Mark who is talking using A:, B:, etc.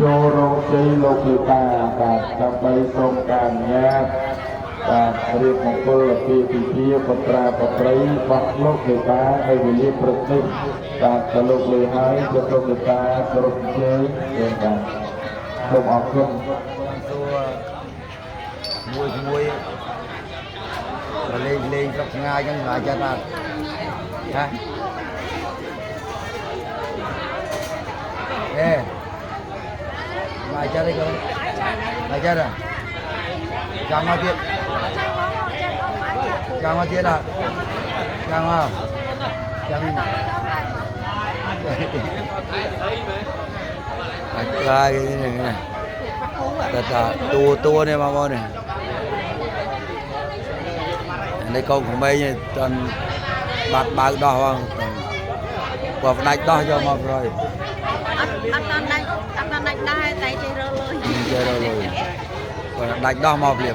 A: ចូលរងជ័យលោកមេតាបាទដើម្បីសូមការអនុញ្ញាតបាទរៀបមង្គលពីពិធីបត្រាបត្រីរបស់លោកមេតានៅវេលាព្រឹកនេះបាទទៅលោកលើហើយលោកមេតាគោរពអញ្ជើញចូលបាទសូមអរគុណ
B: មួយលេងស្រុកឆ្ងាយហ្នឹងឡាចាត់ណាឡាចាត់ទេគាត់ឡាចាត់ចាំមកទៀតចាំមកទៀតចាំមកចាំlại cái này là tua này mà con này đây con của mấy này toàn bạc bạc đỏ không và đánh đỏ cho mà rồi
C: anh đánh đai tay
B: chơi rồi còn đánh đỏ mọc liền